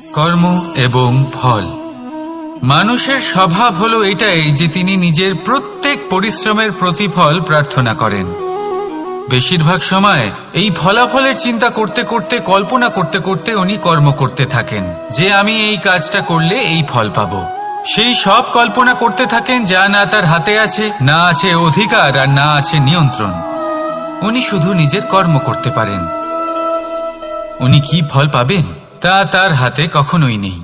কর্ম এবং ফল। মানুষের স্বভাব হলো এটাই যে তিনি নিজের প্রত্যেক পরিশ্রমের প্রতিফল প্রার্থনা করেন। বেশিরভাগ সময় এই ফলাফলের চিন্তা করতে করতে, কল্পনা করতে করতে উনি কর্ম করতে থাকেন যে আমি এই কাজটা করলে এই ফল পাবো। সেই সব কল্পনা করতে থাকেন যা না তার হাতে আছে, না আছে অধিকার, আর না আছে নিয়ন্ত্রণ। উনি শুধু নিজের কর্ম করতে পারেন। উনি কি ফল পাবেন তা তার হাতে কখনোই নেই।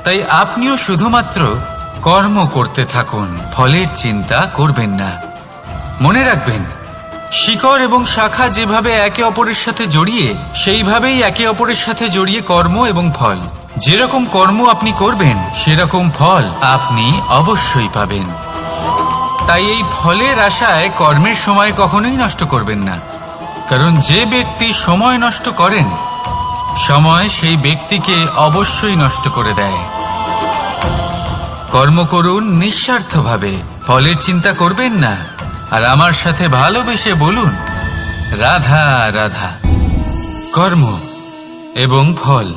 তাই আপনিও শুধুমাত্র কর্ম করতে থাকুন, ফলের চিন্তা করবেন না। মনে রাখবেন, শিকড় এবং শাখা যেভাবে একে অপরের সাথে জড়িয়ে, সেইভাবেই একে অপরের সাথে জড়িয়ে কর্ম এবং ফল। যেরকম কর্ম আপনি করবেন সেরকম ফল আপনি অবশ্যই পাবেন। তাই এই ফলের আশায় কর্মের সময় কখনোই নষ্ট করবেন না, কারণ যে ব্যক্তি সময় নষ্ট করেন, সময় সেই ব্যক্তিকে অবশ্যই নষ্ট করে দেয়। কর্ম করুন নিঃস্বার্থভাবে, ফলের চিন্তা করবেন না, আর আমার সাথে ভালোবেসে বলুন রাধা রাধা। কর্ম এবং ফল।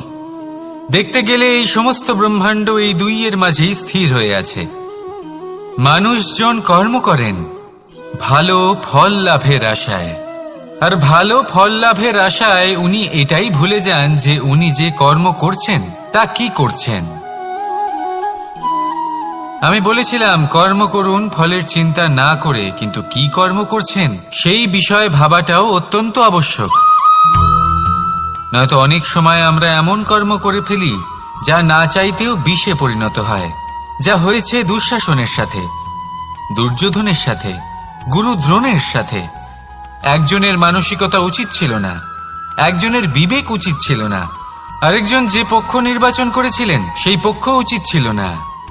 দেখতে গেলে এই সমস্ত ব্রহ্মাণ্ড এই দুইয়ের মাঝেই স্থির হয়ে আছে। মানুষজন কর্ম করেন ভালো ফল লাভের আশায়, আর ভালো ফল লাভের আশায় উনি এটাই ভুলে যান যে উনি যে কর্ম করছেন তা কি করছেন। আমি বলেছিলাম কর্ম করুন ফলের চিন্তা না করে, কিন্তু কি কর্ম করছেন সেই বিষয়ে ভাবাটাও অত্যন্ত আবশ্যক। নয়তো অনেক সময় আমরা এমন কর্ম করে ফেলি যা না চাইতেও বিষে পরিণত হয়। যা হয়েছে দুঃশাসনের সাথে, দুর্যোধনের সাথে, গুরু দ্রোণের সাথে। একজনের মানসিকতা উচিত ছিল না, একজনের বিবেক উচিত ছিল না, আরেকজন যে পক্ষ নির্বাচন করেছিলেন সেই পক্ষ উচিত ছিল না।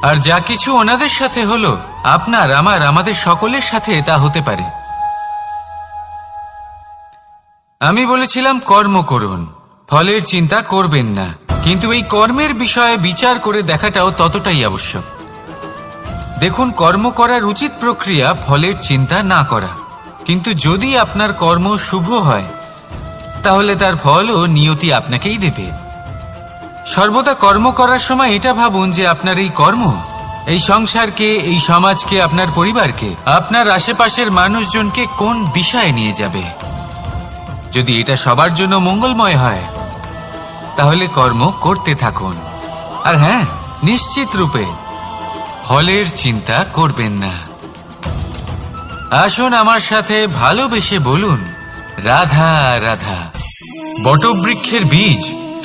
আর যা কিছু ওনাদের সাথে হলো, আপনার, আমার, আমাদের সকলের সাথে তা হতে পারে। আমি বলেছিলাম কর্ম করুন, ফলের চিন্তা করবেন না, কিন্তু এই কর্মের বিষয়ে বিচার করে দেখাটাও ততটাই আবশ্যক। দেখুন, কর্ম করার উচিত প্রক্রিয়া ফলের চিন্তা না করা, কিন্তু যদি আপনার কর্ম শুভ হয় তাহলে তার ফলও নিয়তি আপনাকেই দেবে। সর্বদা কর্ম করার সময় এটা ভাবুন যে আপনার এই কর্ম এই সংসারকে, এই সমাজকে, আপনার পরিবারকে, আপনার আশেপাশের মানুষজনকে কোন দিশায় নিয়ে যাবে। যদি এটা সবার জন্য মঙ্গলময় হয় তাহলে কর্ম করতে থাকুন। আর হ্যাঁ, নিশ্চিত রূপে ফলের চিন্তা করবেন না। আসুন আমার সাথে ভালোবেসে বলুন রাধা রাধা। বটবৃক্ষের বীজ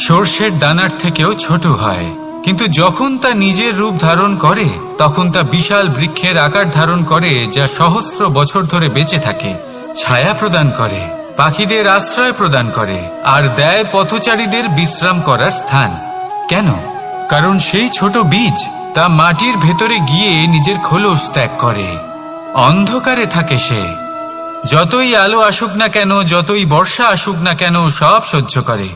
সর্ষের দানার থেকেও ছোট হয়, কিন্তু যখন তা নিজের রূপ ধারণ করে তখন তা বিশাল বৃক্ষের আকার ধারণ করে, যা সহস্র বছর ধরে বেঁচে থাকে, ছায়া প্রদান করে, পাখিদের আশ্রয় প্রদান করে, আর দেয় পথচারীদের বিশ্রাম করার স্থান। কেন? কারণ সেই ছোট বীজ তা মাটির ভেতরে গিয়ে নিজের খোলস ত্যাগ করে। অন্ধকারে থাকে সে, যতই আলো আসুক না কেন, যতই বর্ষা আসুক না কেন, সব সহ্য করে।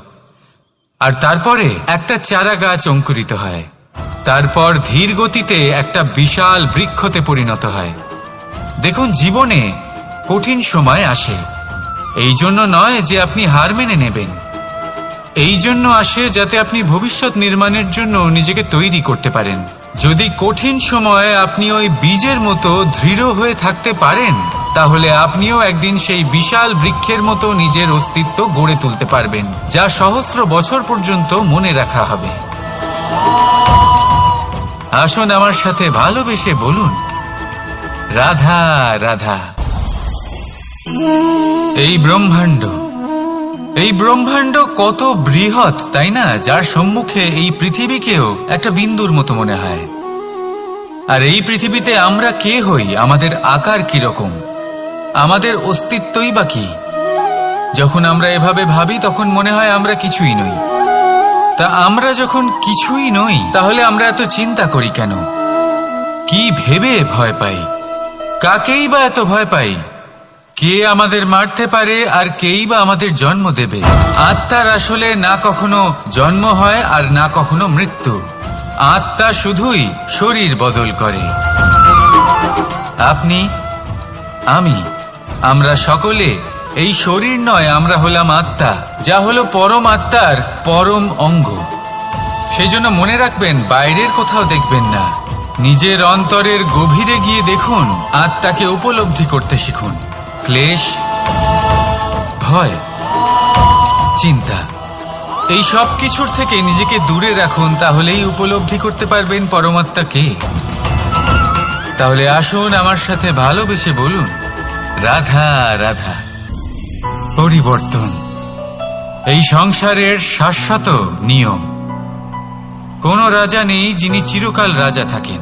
আর তারপরে একটা চারা গাছ অঙ্কুরিত হয়, তারপর ধীর গতিতে একটা বিশাল বৃক্ষতে পরিণত হয়। দেখুন, জীবনে কঠিন সময় আসে, এই জন্য নয় যে আপনি হার মেনে নেবেন, এই জন্য আসে যাতে আপনি ভবিষ্যৎ নির্মাণের জন্য নিজেকে তৈরি করতে পারেন। যদি কঠিন সময়ে আপনি ওই বীজের মতো দৃঢ় হয়ে থাকতে পারেন, তাহলে আপনিও একদিন সেই বিশাল বৃক্ষের মতো নিজের অস্তিত্ব গড়ে তুলতে পারবেন, যা সহস্র বছর পর্যন্ত মনে রাখা হবে। আসুন আমার সাথে ভালোবেসে বলুন রাধা রাধা। এই ব্রহ্মাণ্ড কত বৃহৎ, তাই না? যার সম্মুখে এই পৃথিবীকেও একটা বিন্দুর মতো মনে হয়। আর এই পৃথিবীতে আমরা কে হই, আমাদের আকার কিরকম, আমাদের অস্তিত্বই বা কি? যখন আমরা এভাবে ভাবি তখন মনে হয় আমরা কিছুই নই। তা আমরা যখন কিছুই নই, তাহলে আমরা এত চিন্তা করি কেন? কি ভেবে ভয় পাই? কাকেই বা এত ভয় পাই? কে আমাদের মারতে পারে আর কেই বা আমাদের জন্ম দেবে? আত্মার আসলে না কখনো জন্ম হয় আর না কখনো মৃত্যু। আত্মা শুধুই শরীর বদল করে। আপনি, আমি, আমরা সকলে এই শরীর নয়, আমরা হলাম আত্মা, যা হলো পরম আত্মার পরম অঙ্গ। সেই জন্য মনে রাখবেন, বাইরের কোথাও দেখবেন না, নিজের অন্তরের গভীরে গিয়ে দেখুন, আত্মাকে উপলব্ধি করতে শিখুন। ক্লেশ, ভয়, চিন্তা, এই সব কিছুর থেকে নিজেকে দূরে রাখুন, তাহলেই উপলব্ধি করতে পারবেন পরমাত্মা কে। তাহলে আসুন আমার সাথে ভালোবেসে বলুন, রাধা রাধা। পরিবর্তন এই সংসারের শাশ্বত নিয়ম। কোন রাজা নেই যিনি চিরকাল রাজা থাকেন,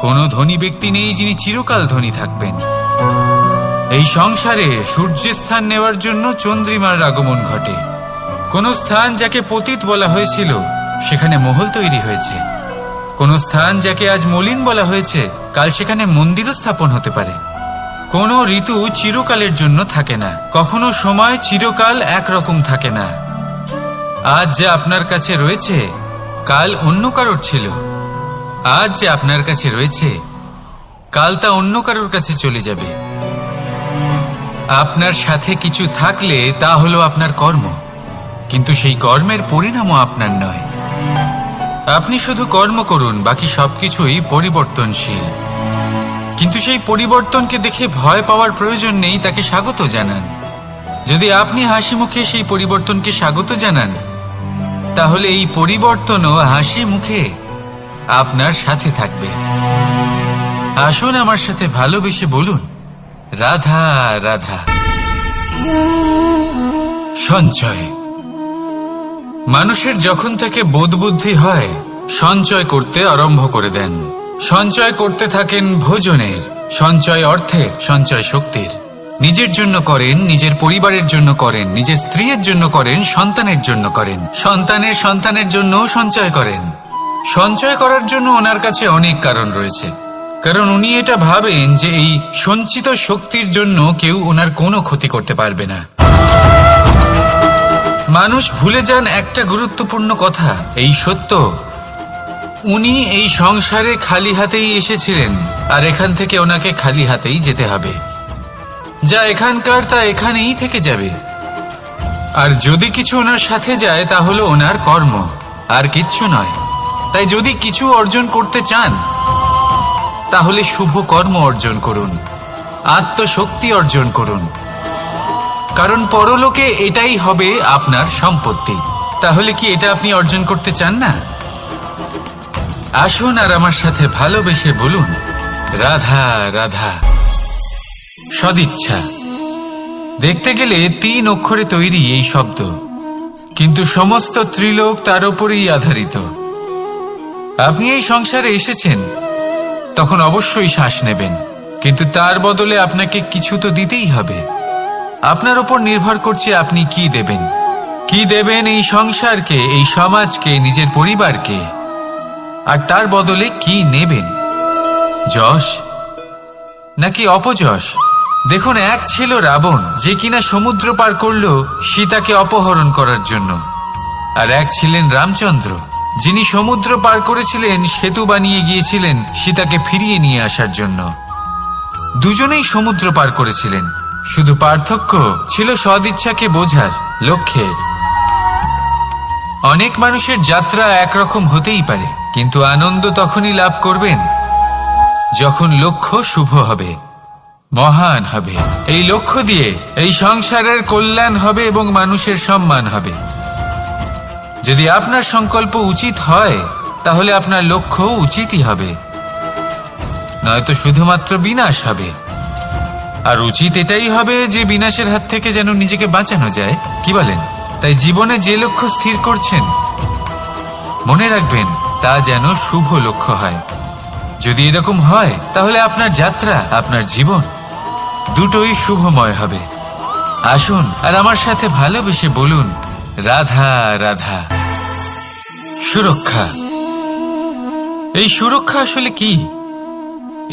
কোন ধনী ব্যক্তি নেই যিনি চিরকাল ধনী থাকবেন। এই সংসারে সূর্যের স্থান নেওয়ার জন্য চন্দ্রিমার আগমন ঘটে। কোন স্থান যাকে পতিত বলা হয়েছিল সেখানে মহল তৈরি হয়েছে, কোন স্থান যাকে আজ মলিন বলা হয়েছে কাল সেখানে মন্দিরও স্থাপন হতে পারে। কোন ঋতু চিরকালের জন্য থাকে না, কখনো সময় চিরকাল একরকম থাকে না। আজ যে আপনার কাছে রয়েছে কাল অন্য কারোর ছিল, আজ যে আপনার কাছে রয়েছে কাল তা অন্য কারোর কাছে চলে যাবে। আপনার সাথে কিছু থাকলে তা হলো আপনার কর্ম, কিন্তু সেই কর্মের পরিণামও আপনার নয়। আপনি শুধু কর্ম করুন, বাকি সবকিছুই পরিবর্তনশীল। কিন্তু সেই পরিবর্তনকে দেখে ভয় পাওয়ার প্রয়োজন নেই, তাকে স্বাগত জানান। যদি আপনি হাসি মুখে সেই পরিবর্তনকে স্বাগত জানান, তাহলে এই পরিবর্তনও হাসি মুখে আপনার সাথে থাকবে। আসুন আমার সাথে ভালোবেসে বলুন, রাধা রাধা। সঞ্চয়। মানুষের যখন থেকে বোধ বুদ্ধি হয় সঞ্চয় করতে আরম্ভ করে দেন। সঞ্চয় করতে থাকেন ভোজনের, সঞ্চয় অর্থের, সঞ্চয় শক্তির। নিজের জন্য করেন, নিজের পরিবারের জন্য করেন, নিজের স্ত্রীর জন্য করেন, সন্তানের জন্য করেন, সন্তানের সন্তানের জন্যও সঞ্চয় করেন। সঞ্চয় করার জন্য ওনার কাছে অনেক কারণ রয়েছে, কারণ উনি এটা ভাবেন যে এই সঞ্চিত শক্তির জন্য কেউ ওনার কোনো ক্ষতি করতে পারবে না। মানুষ ভুলে যান একটা গুরুত্বপূর্ণ কথা, এই সত্য, উনি এই সংসারে খালি হাতেই এসেছিলেন, আর এখান থেকে ওনাকে খালি হাতেই যেতে হবে। যা এখানকার তা এখানেই থেকে যাবে। আর যদি কিছু ওনার সাথে যায় তা হলো ওনার কর্ম, আর কিচ্ছু নয়। তাই যদি কিছু অর্জন করতে চান তাহলে শুভ কর্ম অর্জন করুন, আত্মশক্তি অর্জন করুন, কারণ পরলোকে এটাই হবে আপনার সম্পত্তি। তাহলে কি এটা আপনি অর্জন করতে চান না? আসুন আর আমার সাথে ভালোবেসে বলুন, রাধা রাধা। সদিচ্ছা। দেখতে গেলে 3 অক্ষরে তৈরি এই শব্দ, কিন্তু সমস্ত ত্রিলোক তার উপরেই আধারিত। আপনি এই সংসারে এসেছেন, তখন অবশ্যই শ্বাস নেবেন, কিন্তু তার বদলে আপনাকে কিছু তো দিতেই হবে। আপনার উপর নির্ভর করছে আপনি কি দেবেন। কি দেবেন এই সংসারকে, এই সমাজকে, নিজের পরিবারকে, আর তার বদলে কি নেবেন? যশ নাকি অপযশ? দেখুন, এক ছিল রাবণ, যে কিনা সমুদ্র পার করল সীতাকে অপহরণ করার জন্য, আর এক ছিলেন রামচন্দ্র, যিনি সমুদ্র পার করেছিলেন, সেতু বানিয়ে গিয়েছিলেন সীতাকে ফিরিয়ে নিয়ে আসার জন্য। দুজনেই সমুদ্র পার করেছিলেন, শুধু পার্থক্য ছিল সদিচ্ছাকে বোঝার, লক্ষ্যের। অনেক মানুষের যাত্রা একরকম হতেই পারে, কিন্তু আনন্দ তখনই লাভ করবেন যখন লক্ষ্য শুভ হবে, মহান হবে। এই লক্ষ্য দিয়ে এই সংসারের কল্যাণ হবে এবং মানুষের সম্মান হবে। যদি আপনার সংকল্প উচিত হয় তাহলে আপনার লক্ষ্য উচিতই হবে, নয়তো শুধুমাত্র বিনাশ হবে। আর উচিত এটাই হবে যে বিনাশের হাত থেকে যেন নিজেকে বাঁচানো যায়, কি বলেন? তাই জীবনে যে লক্ষ্য স্থির করছেন মনে রাখবেন তা যেন শুভ লক্ষ্য হয়। যদি এরকম হয় তাহলে আপনার যাত্রা, আপনার জীবন দুটোই শুভময় হবে। আসুন আর আমার সাথে ভালোবেসে বলুন, রাধা রাধা। সুরক্ষা। এই সুরক্ষা আসলে কি?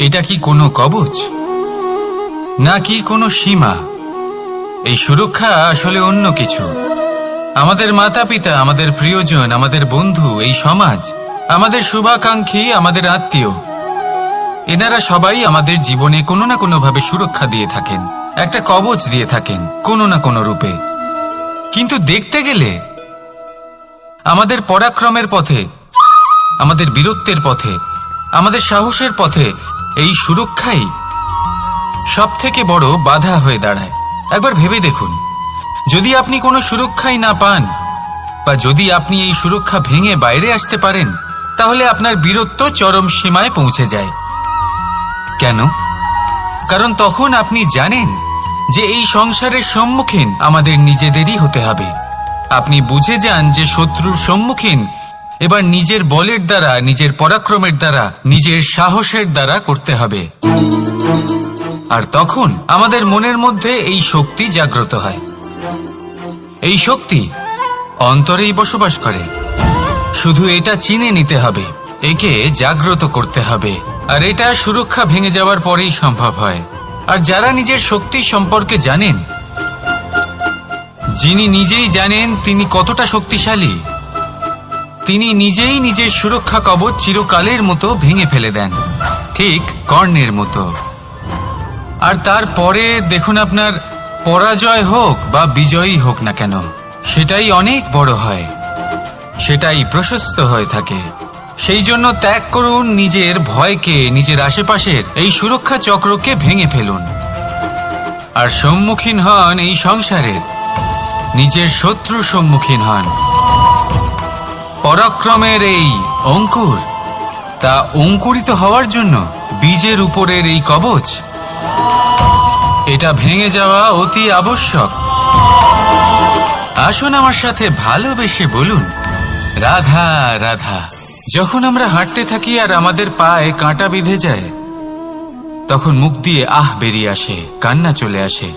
এটা কি কোনো কবচ নাকি কোনো সীমা? এই সুরক্ষা আসলে অন্য কিছু। আমাদের মাতা পিতা, আমাদের প্রিয়জন, আমাদের বন্ধু, এই সমাজ, আমাদের শুভাকাঙ্ক্ষী, আমাদের আত্মীয়, এনারা সবাই আমাদের জীবনে কোনো না কোনো ভাবে সুরক্ষা দিয়ে থাকেন, একটা কবচ দিয়ে থাকেন কোনো না কোনো রূপে। কিন্তু দেখতে গেলে আমাদের পরাক্রমের পথে আমাদের বীরত্বের পথে, আমাদের সাহসের পথে এই সুরক্ষাই সবথেকে বড় বাধা হয়ে দাঁড়ায়। একবার ভেবে দেখুন, যদি আপনি কোনো সুরক্ষাই না পান, বা যদি আপনি এই সুরক্ষা ভেঙে বাইরে আসতে পারেন, তাহলে আপনার বীরত্ব চরম সীমায় পৌঁছে যায়। কেন? কারণ তখন আপনি জানেন যে এই সংসারের সম্মুখীন আমাদের নিজেদেরই হতে হবে। আপনি বুঝে যান যে শত্রুর সম্মুখীন এবার নিজের বলের দ্বারা, নিজের পরাক্রমের দ্বারা, নিজের সাহসের দ্বারা করতে হবে। আর তখন আমাদের মনের মধ্যে এই শক্তি জাগ্রত হয়। এই শক্তি অন্তরেই বসবাস করে। শুধু এটা চিনে নিতে হবে, একে জাগ্রত করতে হবে। আর এটা সুরক্ষা ভেঙে যাওয়ার পরেই সম্ভব হয়। আর যারা নিজের শক্তি সম্পর্কে জানেন, যিনি নিজেই জানেন তিনি কতটা শক্তিশালী, তিনি নিজেই নিজের সুরক্ষা কবচ চিরকালের মতো ভেঙে ফেলে দেন, ঠিক কর্ণের মতো। আর তারপরে দেখুন, আপনার পরাজয় হোক বা বিজয়ী হোক না কেন, সেটাই অনেক বড় হয়, সেটাই প্রশস্ত হয়ে থাকে। সেই জন্য ত্যাগ করুন নিজের ভয়কে, নিজের আশেপাশের এই সুরক্ষা চক্রকে ভেঙে ফেলুন, আর সম্মুখীন হন এই সংসারের নিজের শত্রুর সম্মুখীন হন। পরাক্রমের এই অঙ্কুর, তা অঙ্কুরিত হওয়ার জন্য বীজের উপরের এই কবচ, এটা ভেঙে যাওয়া অতি আবশ্যক। আসুন আমার সাথে ভালোবেসে বলুন, রাধা রাধা। যখন আমরা হাঁটতে থাকি আর আমাদের পায়ে কাঁটা বিঁধে যায়, তখন মুখ দিয়ে আহ বেরিয়ে আসে, কান্না চলে আসে,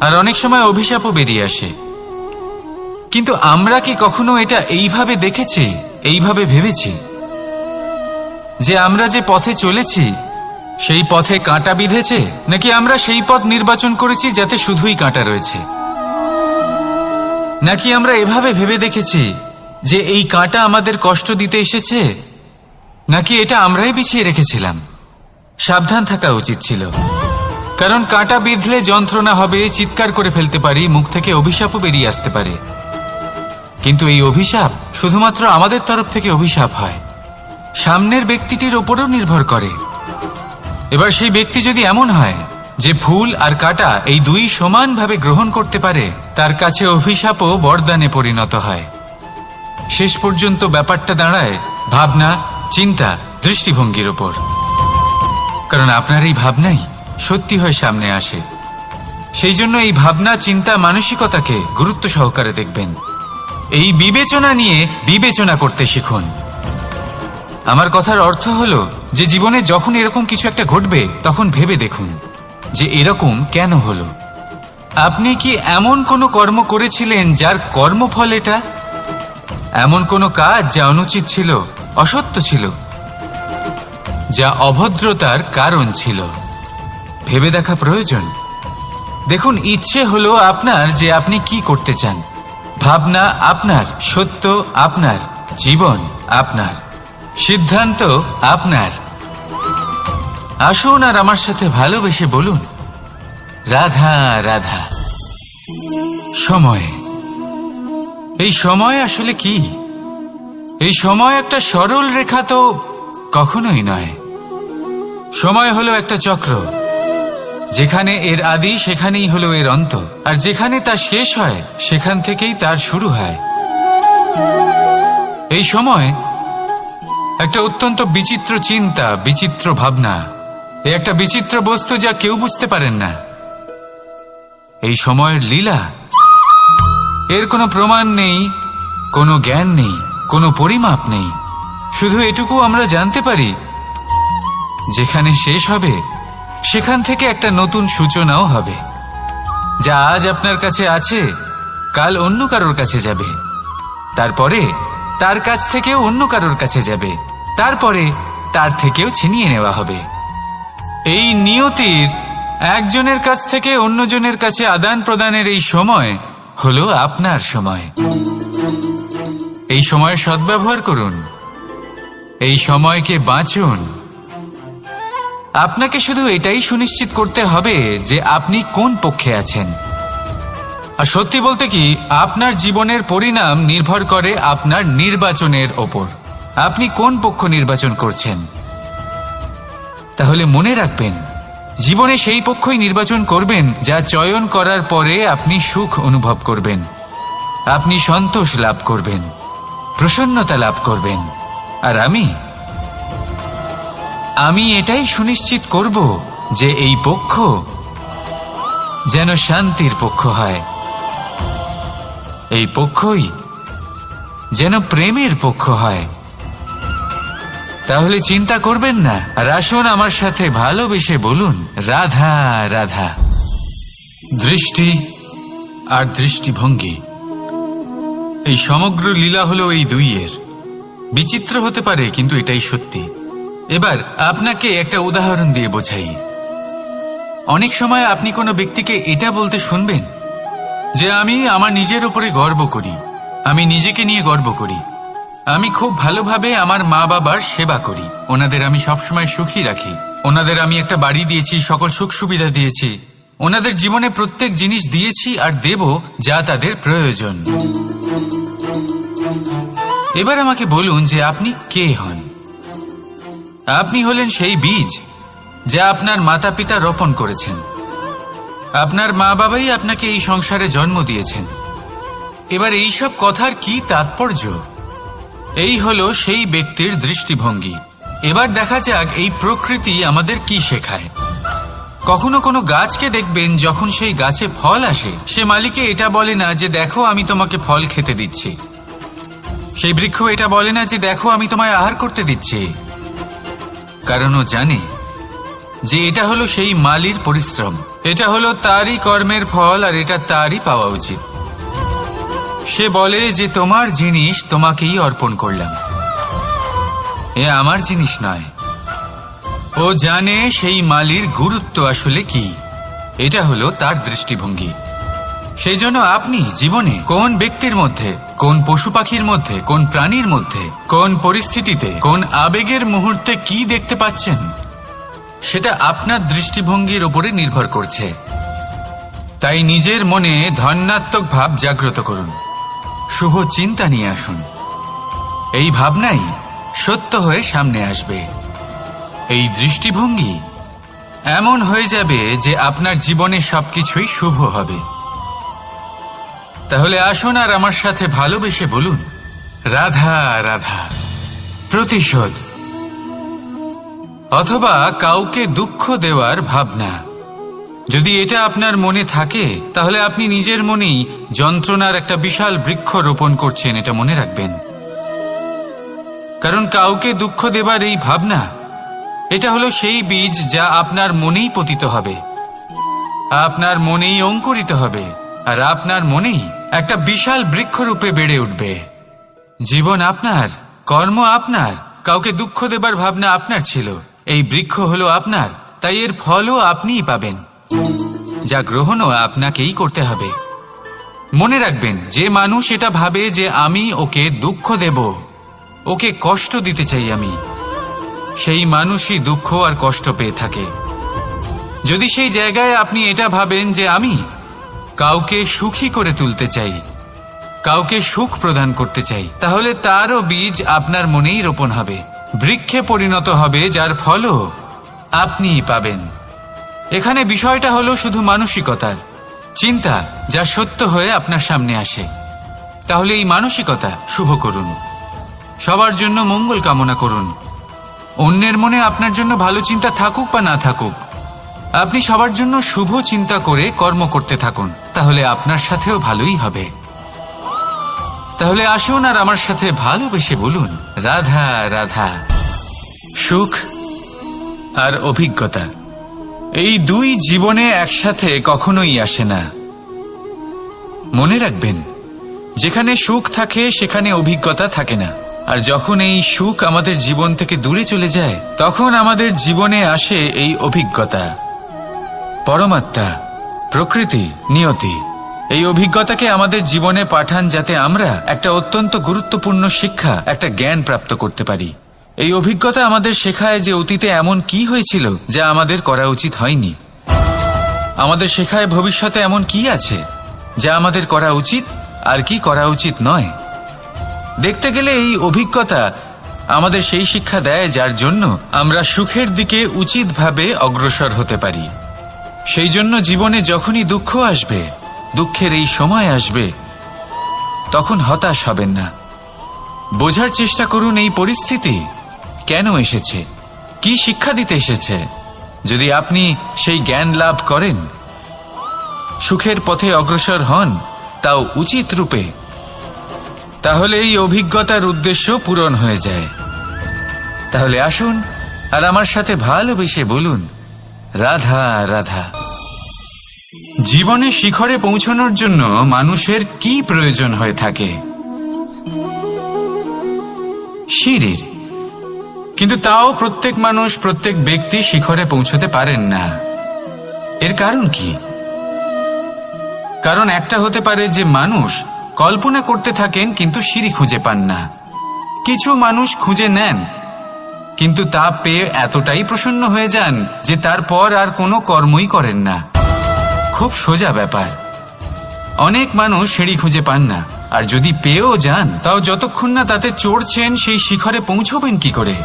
আর অনেক সময় অভিশাপও বেরিয়ে আসে। কিন্তু আমরা কি কখনো এটা এইভাবে দেখেছি, এইভাবে ভেবেছি যে আমরা যে পথে চলেছি সেই পথে কাঁটা বিঁধেছে, নাকি আমরা সেই পথ নির্বাচন করেছি যাতে শুধুই কাঁটা রয়েছে? নাকি আমরা এভাবে ভেবে দেখেছি যে এই কাঁটা আমাদের কষ্ট দিতে এসেছে, নাকি এটা আমরাই বিছিয়ে রেখেছিলাম? সাবধান থাকা উচিত ছিল, কারণ কাঁটা বিঁধলে যন্ত্রণা হবে, চিৎকার করে ফেলতে পারি, মুখ থেকে অভিশাপও বেরিয়ে আসতে পারে। কিন্তু এই অভিশাপ শুধুমাত্র আমাদের তরফ থেকে অভিশাপ হয়, সামনের ব্যক্তিটির ওপরও নির্ভর করে। এবার সেই ব্যক্তি যদি এমন হয় যে ফুল আর কাঁটা এই দুই সমানভাবে গ্রহণ করতে পারে, তার কাছে অভিশাপও বরদানে পরিণত হয়। শেষ পর্যন্ত ব্যাপারটা দাঁড়ায় ভাবনা, চিন্তা, দৃষ্টিভঙ্গির ওপর। কারণ আপনার এই ভাবনাই সত্যি হয়ে সামনে আসে। সেই জন্য এই ভাবনা, চিন্তা, মানসিকতাকে গুরুত্ব সহকারে দেখবেন। এই বিবেচনা নিয়ে বিবেচনা করতে শিখুন। আমার কথার অর্থ হলো যে জীবনে যখন এরকম কিছু একটা ঘটবে, তখন ভেবে দেখুন যে এরকম কেন হলো। আপনি কি এমন কোনো কর্ম করেছিলেন যার কর্মফল এটা? এমন কোনো কাজ যা অনুচিত ছিল, অসত্য ছিল, যা অভদ্রতার কারণ ছিল? ভেবে দেখা প্রয়োজন। দেখুন, ইচ্ছে হলো আপনার যে আপনি কি করতে চান, ভাবনা আপনার, সত্য আপনার, জীবন আপনার, সিদ্ধান্ত আপনার। আসুন আর আমার সাথে ভালোবেসে বলুন, রাধা রাধা। সময়, এই সময় আসলে কি? এই সময় একটা সরল রেখা তো কখনোই নয়। সময় হলো একটা চক্র, যেখানে এর আদি সেখানেই হলো এর অন্ত, আর যেখানে তা শেষ হয় সেখান থেকেই তার শুরু হয়। এই সময় একটা অত্যন্ত বিচিত্র চিন্তা, বিচিত্র ভাবনা, এই একটা বিচিত্র বস্তু যা কেউ বুঝতে পারেন না। এই সময়ের লীলা, এর কোনো প্রমাণ নেই, কোনো জ্ঞান নেই, কোনো পরিমাপ নেই। শুধু এটুকু আমরা জানতে পারি, যেখানে শেষ হবে সেখান থেকে একটা নতুন সূচনাও হবে। যা আজ আপনার কাছে আছে, কাল অন্য কারোর কাছে যাবে, তারপরে তার কাছ থেকেও অন্য কারোর কাছে যাবে, তারপরে তার থেকেও ছিনিয়ে নেওয়া হবে। এই নিয়তির একজনের কাছ থেকে অন্যজনের কাছে আদান প্রদানের এই সময় হলো আপনার সময়। এই সময়ের সদ্ব্যবহার করুন, এই সময়কে বাঁচুন। আপনাকে শুধু এটাই সুনিশ্চিত করতে হবে যে আপনি কোন পক্ষে আছেন। আর সত্যি বলতে কি, আপনার জীবনের পরিণাম নির্ভর করে আপনার নির্বাচনের ওপর। আপনি কোন পক্ষ নির্বাচন করছেন। তাহলে মনে রাখবেন, জীবনে সেই পক্ষই নির্বাচন করবেন যা চয়ন করার পরে আপনি সুখ অনুভব করবেন, আপনি সন্তোষ লাভ করবেন, প্রসন্নতা লাভ করবেন। আর আমি এটাই সুনিশ্চিত করব যে এই পক্ষ যেন শান্তির পক্ষ হয়, এই পক্ষই যেন প্রেমের পক্ষ হয়। তাহলে চিন্তা করবেন না, আর আসুন আমার সাথে ভালোবেসে বলুন, রাধা রাধা। দৃষ্টি আর দৃষ্টিভঙ্গি, এই সমগ্র লীলা হলো এই দুইয়ের। বিচিত্র হতে পারে, কিন্তু এটাই সত্যি। এবার আপনাকে একটা উদাহরণ দিয়ে বোঝাই। অনেক সময় আপনি কোনো ব্যক্তিকে এটা বলতে শুনবেন যে আমি আমার নিজের উপরে গর্ব করি, আমি নিজেকে নিয়ে গর্ব করি, আমি খুব ভালোভাবে আমার মা বাবার সেবা করি, ওনাদের আমি সবসময় সুখী রাখি, ওনাদের আমি একটা বাড়ি দিয়েছি, সকল সুখ সুবিধা দিয়েছি, ওনাদের জীবনে প্রত্যেক জিনিস দিয়েছি আর দেব যা তাদের প্রয়োজন। এবার আমাকে বলুন যে আপনি কে হন। আপনি হলেন সেই বীজ যা আপনার মাতা পিতা রোপণ করেছেন। আপনার মা বাবাই আপনাকে এই সংসারে জন্ম দিয়েছেন। এবার এইসব কথার কি তাৎপর্য? এই হলো সেই ব্যক্তির দৃষ্টিভঙ্গি। এবার দেখা যাক এই প্রকৃতি আমাদের কি শেখায়। কখনো কোনো গাছকে দেখবেন, যখন সেই গাছে ফল আসে, সে মালিকে এটা বলে না যে দেখো আমি তোমাকে ফল খেতে দিচ্ছি। সেই বৃক্ষ এটা বলে না যে দেখো আমি তোমায় আহার করতে দিচ্ছি, কারণ ও জানে যে এটা হলো সেই মালির পরিশ্রম, এটা হলো তারই কর্মের ফল, আর এটা তারই পাওয়া উচিত। সে বলে যে তোমার জিনিস তোমাকেই অর্পণ করলাম, এ আমার জিনিস নয়। ও জানে সেই মালির গুরুত্ব আসলে কি। এটা হলো তার দৃষ্টিভঙ্গি। সেই জন্য আপনি জীবনে কোন ব্যক্তির মধ্যে, কোন পশু পাখির মধ্যে, কোন প্রাণীর মধ্যে, কোন পরিস্থিতিতে, কোন আবেগের মুহূর্তে কি দেখতে পাচ্ছেন, সেটা আপনার দৃষ্টিভঙ্গির উপরে নির্ভর করছে। তাই নিজের মনে ধন্যাত্মক ভাব জাগ্রত করুন, শুভ চিন্তা নিয়ে আসুন। এই ভাবনাই সত্য হয়ে সামনে আসবে। এই দৃষ্টিভঙ্গি এমন হয়ে যাবে যে আপনার জীবনে সবকিছুই শুভ হবে। তাহলে আসুন আর আমার সাথে ভালোবেসে বলুন, রাধা রাধা। প্রতিশোধ অথবা কাউকে দুঃখ দেওয়ার ভাবনা, যদি এটা আপনার মনে থাকে, তাহলে আপনি নিজের মনেই যন্ত্রণার একটা বিশাল বৃক্ষ রোপণ করছেন, এটা মনে রাখবেন। কারণ কাউকে দুঃখ দেবার এই ভাবনা, এটা হলো সেই বীজ যা আপনার মনেই পতিত হবে, আপনার মনেই অঙ্কুরিত হবে, আর আপনার মনেই একটা বিশাল বৃক্ষরূপে বেড়ে উঠবে। জীবন আপনার, কর্ম আপনার, কাউকে দুঃখ দেবার ভাবনা আপনার ছিল, এই বৃক্ষ হলো আপনার, তাই এর ফলও আপনিই পাবেন, যা গ্রহণও আপনাকেই করতে হবে। মনে রাখবেন, যে মানুষ এটা ভাবে যে আমি ওকে দুঃখ দেব, ওকে কষ্ট দিতে চাই আমি, সেই মানুষই দুঃখ আর কষ্ট পেয়ে থাকে। যদি সেই জায়গায় আপনি এটা ভাবেন যে আমি কাউকে সুখী করে তুলতে চাই, কাউকে সুখ প্রদান করতে চাই, তাহলে তারও বীজ আপনার মনেই রোপণ হবে, বৃক্ষে পরিণত হবে, যার ফলও আপনিই পাবেন। এখানে বিষয়টা হলো শুধু মানসিকতার চিন্তা, যা সত্য হয়ে আপনার সামনে আসে। তাহলে এই মানসিকতা শুভ করুন, সবার জন্য মঙ্গল কামনা করুন। অন্যের মনে আপনার জন্য ভালো চিন্তা থাকুক বা না থাকুক, আপনি সবার জন্য শুভ চিন্তা করে কর্ম করতে থাকুন, তাহলে আপনার সাথেও ভালোই হবে। তাহলে আসুন আর আমার সাথে ভালোবেসে বলুন, রাধা রাধা। সুখ আর অভিজ্ঞতা, এই দুই জীবনে একসাথে কখনোই আসে না। মনে রাখবেন, যেখানে সুখ থাকে সেখানে অভিজ্ঞতা থাকে না, আর যখন এই সুখ আমাদের জীবন থেকে দূরে চলে যায়, তখন আমাদের জীবনে আসে এই অভিজ্ঞতা। পরমাত্মা, প্রকৃতি, নিয়তি এই অভিজ্ঞতাকে আমাদের জীবনে পাঠান, যাতে আমরা একটা অত্যন্ত গুরুত্বপূর্ণ শিক্ষা, একটা জ্ঞান প্রাপ্ত করতে পারি। এই অভিজ্ঞতা আমাদের শেখায় যে অতীতে এমন কি হয়েছিল যা আমাদের করা উচিত হয়নি। আমাদের শেখায় ভবিষ্যতে এমন কি আছে যা আমাদের করা উচিত আর কি করা উচিত নয়। দেখতে গেলে এই অভিজ্ঞতা আমাদের সেই শিক্ষা দেয় যার জন্য আমরা সুখের দিকে উচিতভাবে অগ্রসর হতে পারি। সেই জন্য জীবনে যখনই দুঃখ আসবে, দুঃখের এই সময় আসবে, তখন হতাশ হবেন না। বোঝার চেষ্টা করুন এই পরিস্থিতি কেন এসেছে, কি শিক্ষা দিতে এসেছে। যদি আপনি সেই জ্ঞান লাভ করেন, সুখের পথে অগ্রসর হন, তাও উচিত রূপে, তাহলে এই অভিজ্ঞতার উদ্দেশ্য পূরণ হয়ে যায়। তাহলে আসুন আর আমার সাথে ভালোবেসে বলুন, রাধা রাধা। জীবনে শিখরে পৌঁছানোর জন্য মানুষের কি প্রয়োজন হয়ে থাকে? সিঁড়ির। কিন্তু তাও প্রত্যেক মানুষ, প্রত্যেক ব্যক্তি শিখরে পৌঁছতে পারেন না। এর কারণ কি? কারণ একটা হতে পারে যে মানুষ কল্পনা করতে থাকেন কিন্তু সিঁড়ি খুঁজে পান না। কিছু মানুষ খুঁজে নেন কিন্তু তা পেয়ে এতটাই প্রসন্ন হয়ে যান যে তারপর আর কোনো কর্মই করেন না। খুব সোজা ব্যাপার। অনেক মানুষ সিঁড়ি খুঁজে পান না, আর যদি পেয়েও যান তাও যতক্ষণ না তাতে চড়ছেন সেই শিখরে পৌঁছবেন কি করে?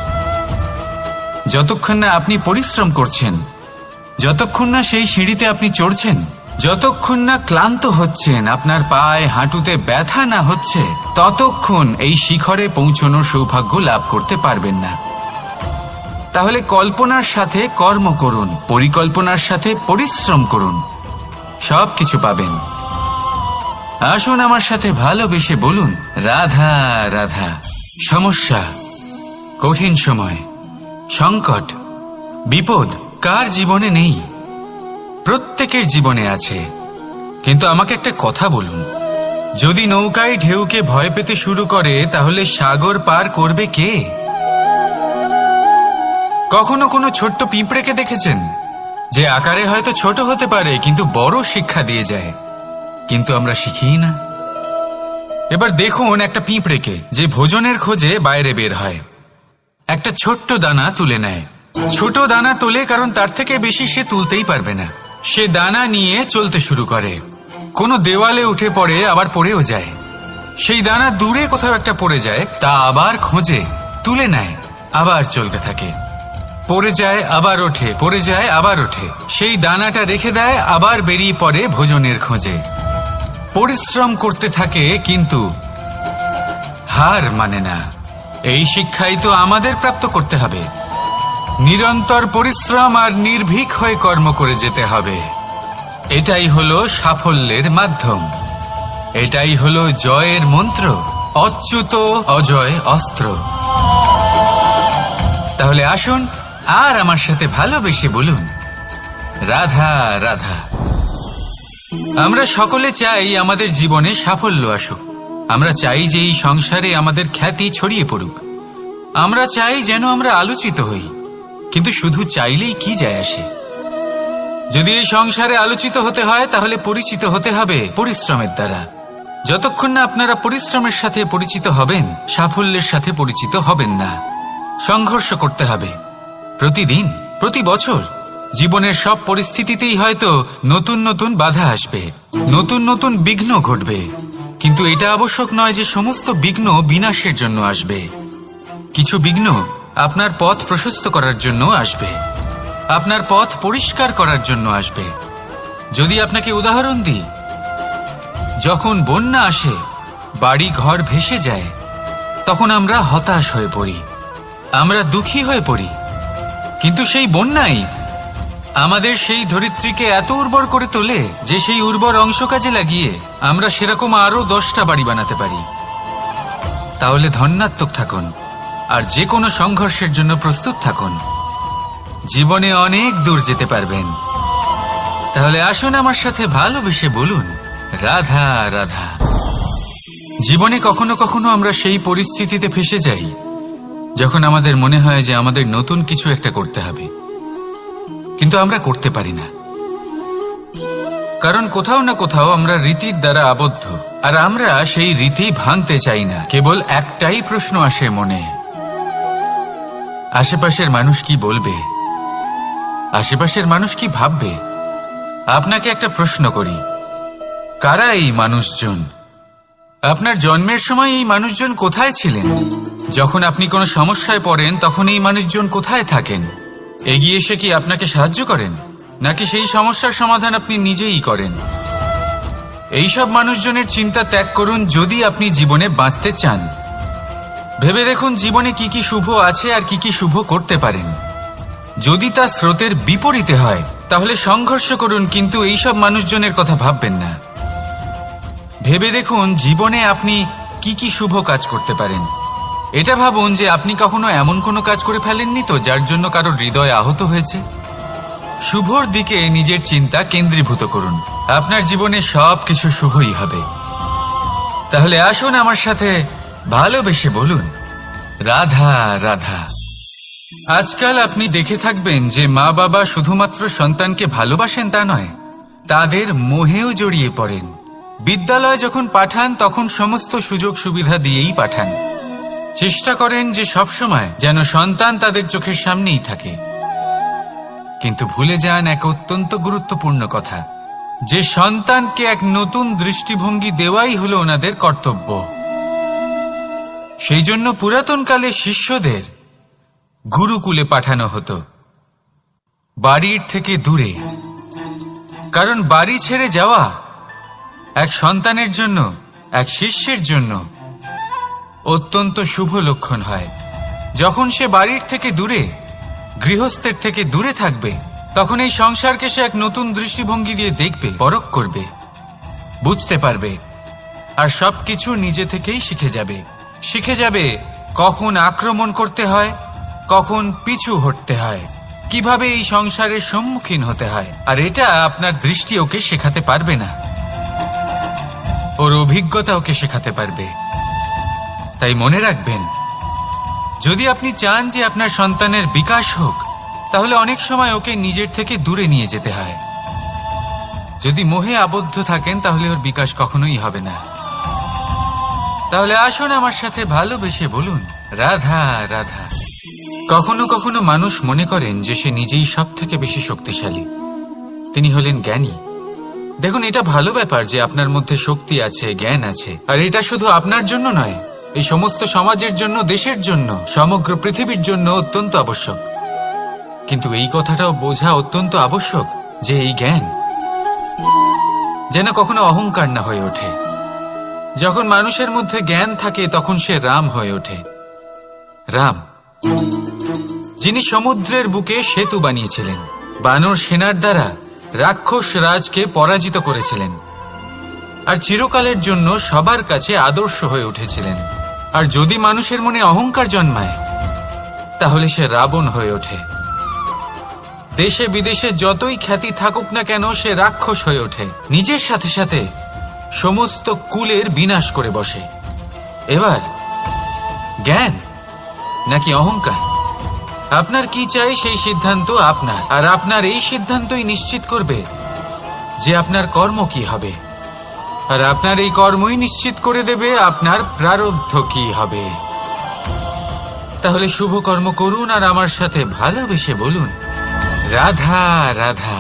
যতক্ষণ না আপনি পরিশ্রম করছেন, যতক্ষণ না সেই সিঁড়িতে আপনি চড়ছেন, যতক্ষণ না ক্লান্ত হচ্ছেন, আপনার পায়ে হাঁটুতে ব্যথা না হচ্ছে, ততক্ষণ এই শিখরে পৌঁছানোর সৌভাগ্য লাভ করতে পারবেন না। তাহলে কল্পনার সাথে কর্ম করুন, পরিকল্পনার সাথে পরিশ্রম করুন, সব কিছু পাবেন। আসুন আমার সাথে ভালোবেসে বলুন, রাধা রাধা। সমস্যা, কঠিন সময়, সংকট, বিপদ কার জীবনে নেই? প্রত্যেকের জীবনে আছে। কিন্তু আমাকে একটা কথা বলুন, যদি নৌকায় ঢেউকে ভয় পেতে শুরু করে তাহলে সাগর পার করবে কে? কখনো কোনো ছোট্ট পিঁপড়েকে দেখেছেন যে আকারে হয়তো ছোট হতে পারে কিন্তু বড় শিক্ষা দিয়ে যায়? কিন্তু আমরা শিখি না। এবার দেখুন একটা পিঁপড়েকে যে ভোজনের খোঁজে বাইরে বের হয়, একটা ছোট্ট দানা তুলে নেয়। ছোট দানা তোলে কারণ তার থেকে বেশি সে তুলতেই পারবে না। সে দানা নিয়ে চলতে শুরু করে, কোনো দেওয়ালে উঠে পড়ে, আবার পড়েও যায়। সেই দানা দূরে কোথাও একটা পড়ে যায়, তা আবার খোঁজে, তুলে নেয়, আবার চলতে থাকে। পড়ে যায় আবার ওঠে, পড়ে যায় আবার ওঠে। সেই দানাটা রেখে দেয়, আবার বেরিয়ে পড়ে ভোজনের খোঁজে। পরিশ্রম করতে থাকে কিন্তু হার মানে না। এই শিক্ষাই তো আমাদের প্রাপ্ত করতে হবে। নিরন্তর পরিশ্রম আর নির্ভীক হয়ে কর্ম করে যেতে হবে। এটাই হলো সাফল্যের মাধ্যম, এটাই হলো জয়ের মন্ত্র, অচ্যুত অজয় অস্ত্র। তাহলে আসুন আর আমার সাথে ভালোবেসে বলুন, রাধা রাধা। আমরা সকলে চাই আমাদের জীবনে সাফল্য আসুক। আমরা চাই যে এই সংসারে আমাদের খ্যাতি ছড়িয়ে পড়ুক। আমরা চাই যেন আমরা আলোচিত হই। কিন্তু শুধু চাইলেই কি যায় আসে? যদি এই সংসারে আলোচিত হতে হয় তাহলে পরিচিত হতে হবে পরিশ্রমের দ্বারা। যতক্ষণ না আপনারা পরিশ্রমের সাথে পরিচিত হবেন, সাফল্যের সাথে পরিচিত হবেন না। সংঘর্ষ করতে হবে প্রতিদিন, প্রতি বছর। জীবনের সব পরিস্থিতিতেই হয়তো নতুন নতুন বাধা আসবে, নতুন নতুন বিঘ্ন ঘটবে। কিন্তু এটা আবশ্যক নয় যে সমস্ত বিঘ্ন বিনাশের জন্য আসবে। কিছু বিঘ্ন আপনার পথ প্রশস্ত করার জন্য আসবে, আপনার পথ পরিষ্কার করার জন্য আসবে। যদি আপনাকে উদাহরণ দিই, যখন বন্যা আসে, বাড়ি ঘর ভেসে যায়, তখন আমরা হতাশ হয়ে পড়ি, আমরা দুঃখী হয়ে পড়ি। কিন্তু সেই বন্যাই আমাদের সেই ধরিত্রীকে এত উর্বর করে তোলে যে সেই উর্বর অংশ কাজে লাগিয়ে আমরা সেরকম আরো 10টা বাড়ি বানাতে পারি। তাহলে ধন্যাত্মক থাকুন আর যে কোনো সংঘর্ষের জন্য প্রস্তুত থাকুন। জীবনে অনেক দূর যেতে পারবেন। তাহলে আসুন আমার সাথে ভালোবেসে বলুন, রাধা রাধা। জীবনে কখনো কখনো আমরা সেই পরিস্থিতিতে ফেসে যাই যখন আমাদের মনে হয় যে আমাদের নতুন কিছু একটা করতে হবে, কিন্তু আমরা করতে পারি না। কারণ কোথাও না কোথাও আমরা রীতির দ্বারা আবদ্ধ, আর আমরা সেই রীতি ভাঙতে চাই না। কেবল একটাই প্রশ্ন আসে মনে, আশেপাশের মানুষ কি বলবে, আশেপাশের মানুষ কি ভাববে। আপনাকে একটা প্রশ্ন করি, কারা এই মানুষজন? আপনার জন্মের সময় এই মানুষজন কোথায় ছিলেন? যখন আপনি কোনো সমস্যায় পড়েন তখন এই মানুষজন কোথায় থাকেন? এগিয়ে এসে কি আপনাকে সাহায্য করেন, নাকি সেই সমস্যার সমাধান আপনি নিজেই করেন? এইসব মানুষজনের চিন্তা ত্যাগ করুন যদি আপনি জীবনে বাঁচতে চান। ভেবে দেখুন জীবনে কি কি শুভ আছে আর কি কি শুভ করতে পারেন। যদি তা স্রোতের বিপরীতে হয় তাহলে সংঘর্ষ করুন, কিন্তু এইসব মানুষজনের কথা ভাববেন না। ভেবে দেখুন জীবনে আপনি কি কি শুভ কাজ করতে পারেন। এটা ভাবুন যে আপনি কখনো এমন কোনো কাজ করে ফেলেননি তো যার জন্য কারো হৃদয় আহত হয়েছে। শুভর দিকে নিজের চিন্তা কেন্দ্রীভূত করুন, আপনার জীবনে সবকিছু শুভই হবে। তাহলে আসুন আমার সাথে ভালোবেসে বলুন, রাধা রাধা। আজকাল আপনি দেখে থাকবেন যে মা বাবা শুধুমাত্র সন্তানকে ভালোবাসেন তা নয়, তাদের মোহেও জড়িয়ে পড়েন। বিদ্যালয়ে যখন পাঠান তখন সমস্ত সুযোগ সুবিধা দিয়েই পাঠান। চেষ্টা করেন যে সবসময় যেন সন্তান তাদের চোখের সামনেই থাকে, কিন্তু ভুলে যান এক অত্যন্ত গুরুত্বপূর্ণ কথা, যে সন্তানকে এক নতুন দৃষ্টিভঙ্গি দেওয়াই হলো ওনাদের কর্তব্য। সেই জন্য পুরাতনকালে শিষ্যদের গুরুকুলে পাঠানো হতো, বাড়ির থেকে দূরে। কারণ বাড়ি ছেড়ে যাওয়া এক সন্তানের জন্য, এক শিষ্যের জন্য অত্যন্ত শুভ লক্ষণ হয়। যখন সে বাড়ির থেকে দূরে, গৃহস্থের থেকে দূরে থাকবে, তখন এই সংসারকে সে এক নতুন দৃষ্টিভঙ্গি দিয়ে দেখবে, পরখ করবে, বুঝতে পারবে, আর সবকিছু নিজে থেকেই শিখে যাবে কখন আক্রমণ করতে হয়, কখন পিছু হটতে হয়, কিভাবে এই সংসারের সম্মুখীন হতে হয়। আর এটা আপনার দৃষ্টি ওকে শেখাতে পারবে না, ওর অভিজ্ঞতা ওকে শেখাতে পারবে। তাই মনে রাখবেন, যদি আপনি চান যে আপনার সন্তানের বিকাশ হোক, তাহলে অনেক সময় ওকে নিজের থেকে দূরে নিয়ে যেতে হয়। যদি মোহে আবদ্ধ থাকেন তাহলে ওর বিকাশ কখনোই হবে না। তাহলে আসুন আমার সাথে ভালোবেসে বলুন, রাধা রাধা। কখনো কখনো মানুষ মনে করেন যে সে নিজেই সব থেকে বেশি শক্তিশালী, তিনি হলেন জ্ঞানী। দেখুন, এটা ভালো ব্যাপার যে আপনার মধ্যে শক্তি আছে, জ্ঞান আছে, আর এটা শুধু আপনার জন্য নয়, এই সমস্ত সমাজের জন্য, দেশের জন্য, সমগ্র পৃথিবীর জন্য অত্যন্ত আবশ্যক। কিন্তু এই কথাটাও বোঝা অত্যন্ত আবশ্যক যে এই জ্ঞান যেন কখনো অহংকার না হয়ে ওঠে। যখন মানুষের মধ্যে জ্ঞান থাকে তখন সে রাম হয়ে ওঠে। রাম, যিনি সমুদ্রের বুকে সেতু বানিয়েছিলেন, বানর সেনার দ্বারা রাক্ষস রাজকে পরাজিত করেছিলেন, আর চিরকালের জন্য সবার কাছে আদর্শ হয়ে উঠেছিলেন। আর যদি মানুষের মনে অহংকার জন্মায় তাহলে সে রাবণ হয়ে ওঠে। দেশে বিদেশে যতই খ্যাতি থাকুক না কেন, সে রাক্ষস হয়ে ওঠে, নিজের সাথে সাথে সমস্ত কুলের বিনাশ করে বসে। এবার জ্ঞান নাকি অহংকার, আপনার কি চাই সেই সিদ্ধান্ত আপনার, আর আপনার এই সিদ্ধান্তই নিশ্চিত করবে যে আপনার কর্ম কি হবে, আর আপনার এই কর্মই নিশ্চিত করে দেবে আপনার প্রারব্ধ কি হবে। তাহলে শুভ কর্ম করুন আর আমার সাথে ভালোবেসে বলুন, রাধা রাধা।